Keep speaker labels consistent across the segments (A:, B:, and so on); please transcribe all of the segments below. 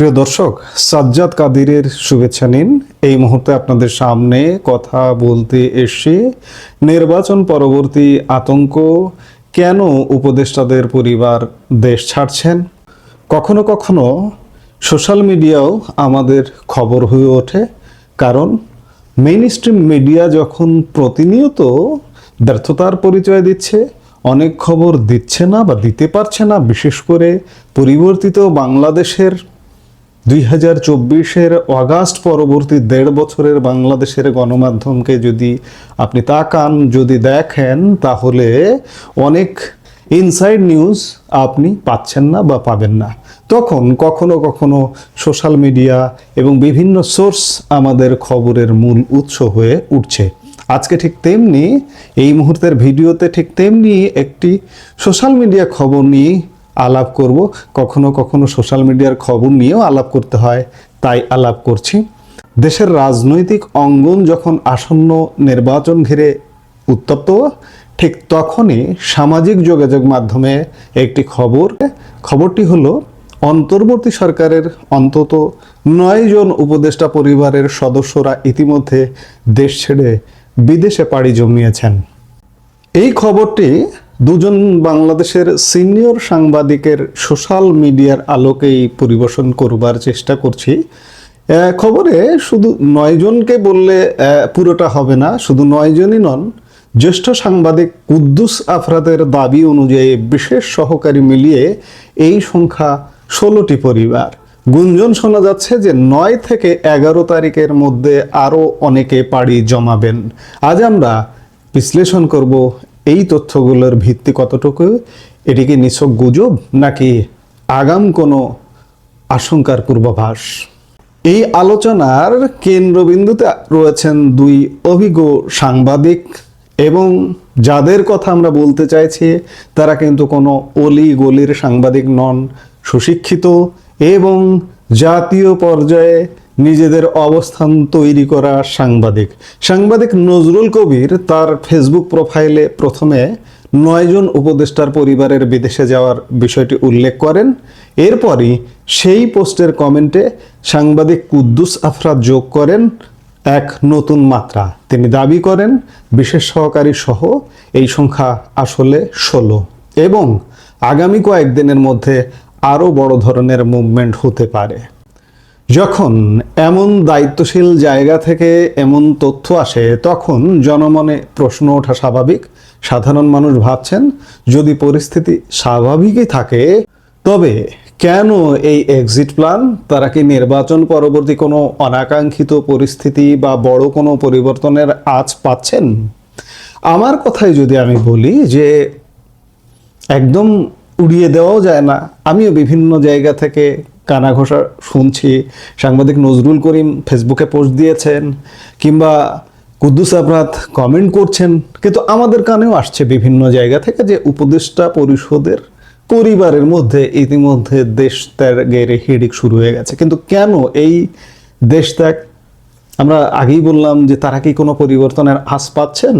A: প্রিয় দর্শক, সাজ্জাদ কাদিরের শুভেচ্ছা নিন। এই মুহূর্তে আপনাদের সামনে কথা বলতে এসে নির্বাচন পরবর্তী আতঙ্ক, কেন উপদেষ্টাদের পরিবার দেশ ছাড়ছেন। কখনো কখনো সোশ্যাল মিডিয়াও আমাদের খবর হয়ে ওঠে, কারণ মেইন স্ট্রিম মিডিয়া যখন প্রতিনিয়ত ব্যর্থতার পরিচয় দিচ্ছে, অনেক খবর দিচ্ছে না বা দিতে পারছে না। বিশেষ করে পরিবর্তিত বাংলাদেশের 2024-এর অগাস্ট পরবর্তী 1.5 বছরের বাংলাদেশের গণমাধ্যমকে যদি আপনি তাকান, যদি দেখেন, তাহলে অনেক ইনসাইড নিউজ আপনি পাচ্ছেন না বা পাবেন না। তখন কখনো কখনো সোশ্যাল মিডিয়া এবং বিভিন্ন সোর্স আমাদের খবরের মূল উৎস হয়ে উঠছে। আজকে ঠিক তেমনি, এই মুহূর্তের ভিডিওতে ঠিক তেমনি একটি সোশ্যাল মিডিয়া খবর নিয়ে আলাপ করব। কখনো কখনো সোশ্যাল মিডিয়ার খবর নিয়েও আলাপ করতে হয়, তাই আলাপ করছি। দেশের রাজনৈতিক অঙ্গন যখন আসন্ন নির্বাচন ঘিরে উত্তপ্ত, ঠিক তখনই সামাজিক যোগাযোগ মাধ্যমে একটি খবরটি হলো অন্তর্বর্তী সরকারের অন্তত 9 জন উপদেষ্টা পরিবারের সদস্যরা ইতিমধ্যে দেশ ছেড়ে বিদেশে পাড়ি জমিয়েছেন। এই খবরটি দুজন বাংলাদেশের সিনিয়র সাংবাদিকের সোশ্যাল মিডিয়ার আলোকেই পরিবেশন করবার চেষ্টা করছি। খবরে শুধু 9 জনকে বললে পুরোটা হবে না, শুধু 9 জনই নন, জ্যেষ্ঠ সাংবাদিক কুদ্দুস আফরাদের দাবি অনুযায়ী বিশেষ সহকারী মিলিয়ে এই সংখ্যা 16টি পরিবার। গুঞ্জন শোনা যাচ্ছে যে 9 থেকে 11 তারিখের মধ্যে আরও অনেকে পাড়ি জমাবেন। আজ আমরা বিশ্লেষণ করব এই তথ্যগুলোর ভিত্তি কতটুকু, এটি কি নিছক গুজব নাকি আগাম কোনো আশঙ্কার পূর্বাভাস। এই আলোচনার কেন্দ্রবিন্দুতে রয়েছেন 2 অভিজ্ঞ সাংবাদিক, এবং যাদের কথা আমরা বলতে চাইছি তারা কিন্তু কোনো অলি গলির সাংবাদিক নন, সুশিক্ষিত এবং জাতীয় পর্যায়ে নিজেদের অবস্থান তৈরি করা সাংবাদিক নজরুল কবির তার ফেসবুক প্রোফাইলে প্রথমে 9 জন উপদেষ্টার পরিবারের বিদেশে যাওয়ার বিষয়টি উল্লেখ করেন। এরপরই সেই পোস্টের কমেন্টে সাংবাদিক কুদ্দুস আফরাদ যোগ করেন এক নতুন মাত্রা। তিনি দাবি করেন বিশেষ সহকারী সহ এই সংখ্যা আসলে 16, এবং আগামী কয়েকদিনের মধ্যে আরও বড় ধরনের মুভমেন্ট হতে পারে। যখন এমন দায়িত্বশীল জায়গা থেকে এমন তথ্য আসে, তখন জনমনে প্রশ্ন ওঠা স্বাভাবিক। সাধারণ মানুষ ভাবছেন, যদি পরিস্থিতি স্বাভাবিকই থাকে তবে কেন এই এক্সিট প্ল্যান? তারা কি নির্বাচন পরবর্তী কোনো অনাকাঙ্ক্ষিত পরিস্থিতি বা বড় কোনো পরিবর্তনের আঁচ পাচ্ছেন? আমার কথাই যদি আমি বলি যে একদম উড়িয়ে দেওয়াও যায় না। আমিও বিভিন্ন জায়গা থেকে কানাঘোষা শুনছি। সাংবাদিক নজরুল করিম ফেসবুকে পোস্ট দিয়েছেন, কিংবা কুদ্দুস আফরাদ কমেন্ট করছেন, কিন্তু আমাদের কানেও আসছে বিভিন্ন জায়গা থেকে যে উপদেষ্টা পরিষদের পরিবারের মধ্যে ইতিমধ্যে দেশ ত্যাগের হিড়িক শুরু হয়ে গেছে। কিন্তু কেন এই দেশ ত্যাগ? আমরা আগেই বললাম যে তারা কি কোনো পরিবর্তনের আশ পাচ্ছেন?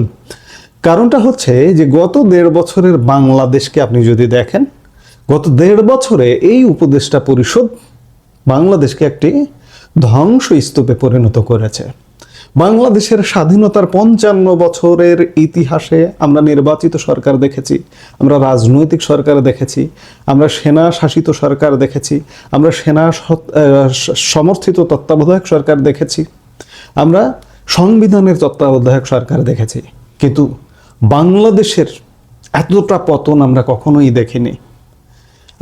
A: কারণটা হচ্ছে যে গত 1.5 বছরের বাংলাদেশকে আপনি যদি দেখেন, গত 1.5 বছরে এই উপদেষ্টা পরিষদ বাংলাদেশকে একটি ধ্বংসস্তূপে পরিণত করেছে। বাংলাদেশের স্বাধীনতার 55 বছরের ইতিহাসে আমরা নির্বাচিত সরকার দেখেছি, আমরা রাজনৈতিক সরকার দেখেছি, আমরা সেনা শাসিত সরকার দেখেছি, আমরা সেনা সমর্থিত তত্ত্বাবধায়ক সরকার দেখেছি, আমরা সংবিধানের তত্ত্বাবধায়ক সরকার দেখেছি, কিন্তু বাংলাদেশের এতটা পতন আমরা কখনোই দেখিনি।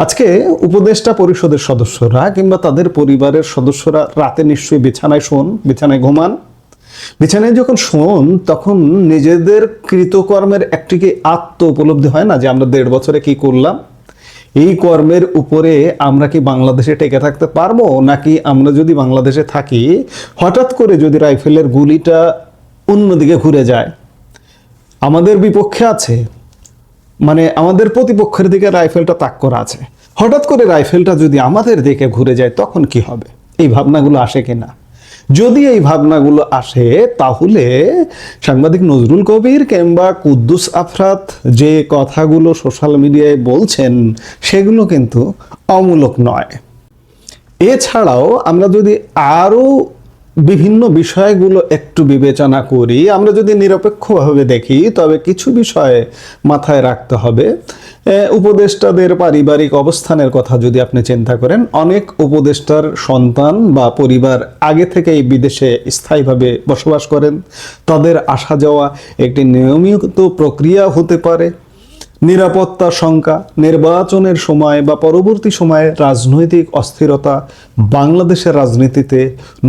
A: আজকে উপদেষ্টা পরিষদের সদস্যরা কিংবা তাদের পরিবারের সদস্যরা রাতে নিশ্চয়ই বিছানায় ঘুমান। বিছানায় যখন শোন, তখন নিজেদের কৃতকর্মের একটি কি আত্ম উপলব্ধি হয় না যে আমরা 1.5 বছরে কি করলাম? এই কর্মের উপরে আমরা কি বাংলাদেশে টেকে থাকতে পারবো, নাকি আমরা যদি বাংলাদেশে থাকি, হঠাৎ করে যদি রাইফেলের গুলিটা অন্যদিকে ঘুরে যায়, আমাদের বিপক্ষে আছে, মানে আমাদের প্রতিপক্ষের দিকে রাইফেলটা তাক করা আছে, হঠাৎ করে রাইফেলটা যদি আমাদের দিকে ঘুরে যায়, তখন কি হবে? এই ভাবনাগুলো আসে কিনা? যদি এই ভাবনাগুলো আসে, তাহলে সাংবাদিক নজরুল কবির কিংবা কুদ্দুস আফরাদ যে কথাগুলো সোশ্যাল মিডিয়ায় বলছেন, সেগুলো কিন্তু অমূলক নয়। এছাড়াও আমরা যদি আরো বিভিন্ন বিষয়গুলো একটু বিবেচনা করি, আমরা যদি নিরপেক্ষভাবে দেখি, তবে কিছু বিষয়ে মাথায় রাখতে হবে। উপদেষ্টাদের পারিবারিক অবস্থানের কথা যদি আপনি চিন্তা করেন, অনেক উপদেষ্টার সন্তান বা পরিবার আগে থেকেই বিদেশে স্থায়ীভাবে বসবাস করেন। তাদের আসা যাওয়া একটি নিয়মিত প্রক্রিয়া হতে পারে। নিরাপত্তা শঙ্কা, নির্বাচনের সময় বা পরবর্তী সময়ে রাজনৈতিক অস্থিরতা বাংলাদেশের রাজনীতিতে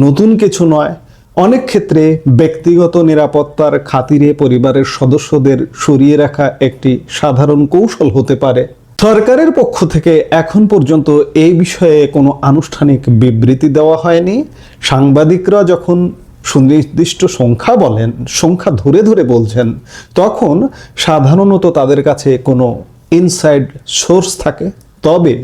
A: নতুন কিছু নয়। অনেক ক্ষেত্রে ব্যক্তিগত নিরাপত্তার খাতিরে পরিবারের সদস্যদের সরিয়ে রাখা একটি সাধারণ কৌশল হতে পারে। সরকারের পক্ষ থেকে এখন পর্যন্ত এই বিষয়ে কোনো আনুষ্ঠানিক বিবৃতি দেওয়া হয়নি। সাংবাদিকরা যখন সুনির্দিষ্ট সংখ্যা বলেন, সংখ্যা ধরে ধরে বলছেন, তখন সাধারণত তাদের কাছে কোনো ইনসাইড সোর্স থাকে। তবে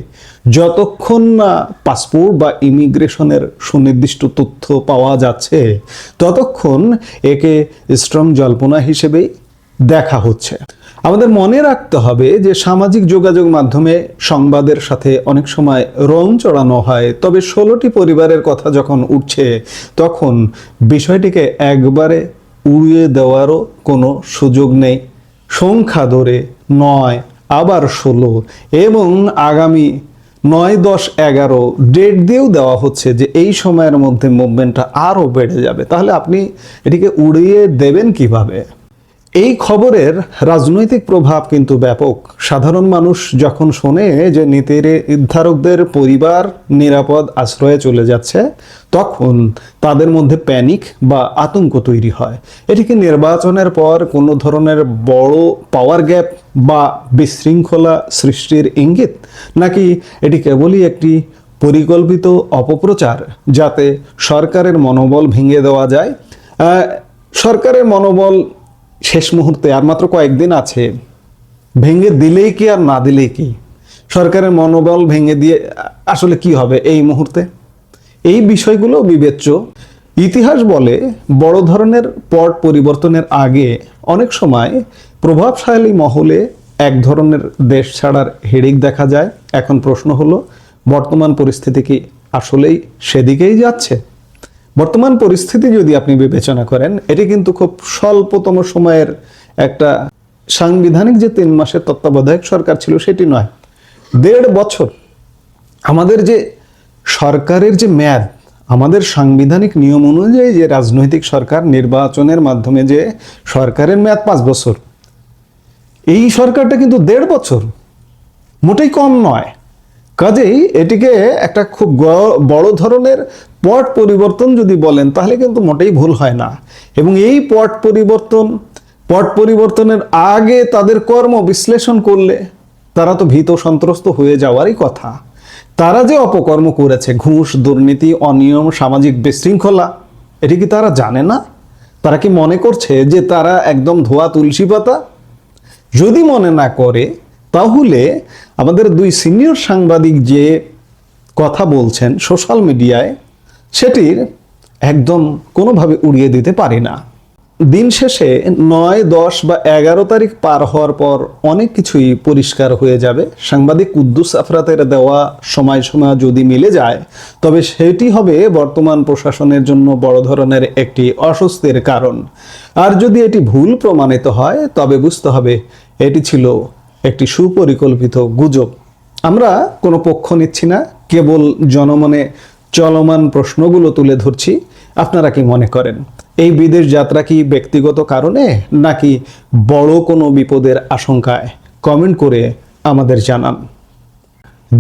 A: যতক্ষণ না পাসপোর্ট বা ইমিগ্রেশনের সুনির্দিষ্ট তথ্য পাওয়া যাচ্ছে, ততক্ষণ একে স্ট্রং জল্পনা হিসেবেই দেখা হচ্ছে। আমাদের মনে রাখতে হবে যে সামাজিক যোগাযোগ মাধ্যমে সংবাদের সাথে অনেক সময় রং চড়ানো হয়। তবে 16টি পরিবারের কথা যখন উঠছে, তখন বিষয়টিকে একবারে উড়িয়ে দেওয়ারও কোনো সুযোগ নেই। সংখ্যা ধরে 9, আবার 16 এবং আগামী 9, 10, 11 ডেট দিয়েও দেওয়া হচ্ছে যে এই সময়ের মধ্যে মুভমেন্টটা আরও বেড়ে যাবে। তাহলে আপনি এটিকে উড়িয়ে দেবেন কিভাবে? এই খবরের রাজনৈতিক প্রভাব কিন্তু ব্যাপক। সাধারণ মানুষ যখন শোনে যে নীতি নির্ধারকদের পরিবার নিরাপদ আশ্রয়ে চলে যাচ্ছে, তখন তাদের মধ্যে প্যানিক বা আতঙ্ক তৈরি হয়। এটিকে নির্বাচনের পর কোনো ধরনের বড় পাওয়ার গ্যাপ বা বিশৃঙ্খলা সৃষ্টির ইঙ্গিত, নাকি এটি কেবলই একটি পরিকল্পিত অপপ্রচার যাতে সরকারের মনোবল ভেঙে দেওয়া যায়? সরকারের মনোবল শেষ মুহূর্তে আর মাত্র কয়েকদিন আছে, ভেঙে দিলেই কি আর না দিলেই কি? সরকারের মনোবল ভেঙে দিয়ে আসলে কি হবে এই মুহূর্তে? এই বিষয়গুলো বিবেচ্য। ইতিহাস বলে বড় ধরনের পট পরিবর্তনের আগে অনেক সময় প্রভাবশালী মহলে এক ধরনের দেশ ছাড়ার হিড়িক দেখা যায়। এখন প্রশ্ন হলো, বর্তমান পরিস্থিতি কি আসলেই সেদিকেই যাচ্ছে? বর্তমান পরিস্থিতি যদি আপনি বিবেচনা করেন, এটি কিন্তু খুব স্বল্পতম সময়ের একটা সাংবিধানিক যে 3 মাসের তত্ত্বাবধায়ক সরকার ছিল সেটি নয়, 1.5 বছর। আমাদের যে সরকারের যে মেয়াদ, আমাদের সাংবিধানিক নিয়ম অনুযায়ী যে রাজনৈতিক সরকার নির্বাচনের মাধ্যমে যে সরকারের মেয়াদ 5 বছর, এই সরকারটা কিন্তু 1.5 বছর, মোটেই কম নয়। কাজেই এটিকে একটা খুব বড় ধরনের পট পরিবর্তন যদি বলেন, তাহলে কিন্তু মোটেই ভুল হয় না। এবং এই পট পরিবর্তনের আগে তাদের কর্ম বিশ্লেষণ করলে তারা তো ভীত সন্ত্রস্ত হয়ে যাওয়ারই কথা। তারা যে অপকর্ম করেছে, ঘুষ, দুর্নীতি, অনিয়ম, সামাজিক বিশৃঙ্খলা, এটি কি তারা জানে না? তারা কি মনে করছে যে তারা একদম ধোয়া তুলসী পাতা? যদি মনে না করে, তাহলে আমাদের 2 সিনিয়র সাংবাদিক যে কথা বলছেন সোশ্যাল মিডিয়ায়, সেটির একদম কোনোভাবে উড়িয়ে দিতে পারি না। দিন শেষে 9, 10 বা 11 তারিখ পার হওয়ার পর অনেক কিছুই পরিষ্কার হয়ে যাবে। সাংবাদিক কুদ্দুস আফরাতের দেওয়া সময়সীমা যদি মিলে যায়, তবে সেটি হবে বর্তমান প্রশাসনের জন্য বড় ধরনের একটি অস্বস্তির কারণ। আর যদি এটি ভুল প্রমাণিত হয়, তবে বুঝতে হবে এটি ছিল একটি সুপরিকল্পিত গুজব। আমরা কোনো পক্ষ নিচ্ছি না, কেবল জনমনে চলমান প্রশ্নগুলো তুলে ধরছি। আপনারা কি মনে করেন, এই বিদেশ যাত্রা কি ব্যক্তিগত কারণে নাকি বড় কোনো বিপদের আশঙ্কায়? কমেন্ট করে আমাদের জানান।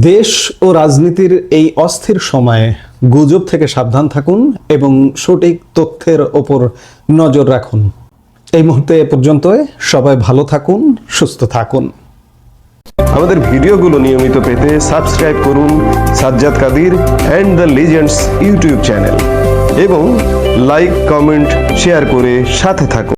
A: দেশ ও রাজনীতির এই অস্থির সময়ে গুজব থেকে সাবধান থাকুন এবং সঠিক তথ্যের ওপর নজর রাখুন। এই মুহূর্তে এ পর্যন্তই। সবাই ভালো থাকুন, সুস্থ থাকুন।
B: আমাদের ভিডিওগুলো নিয়মিত পেতে সাবস্ক্রাইব করুন Sajjad Kadir and the legends YouTube channel এবং লাইক, কমেন্ট, শেয়ার করে সাথে থাকুন।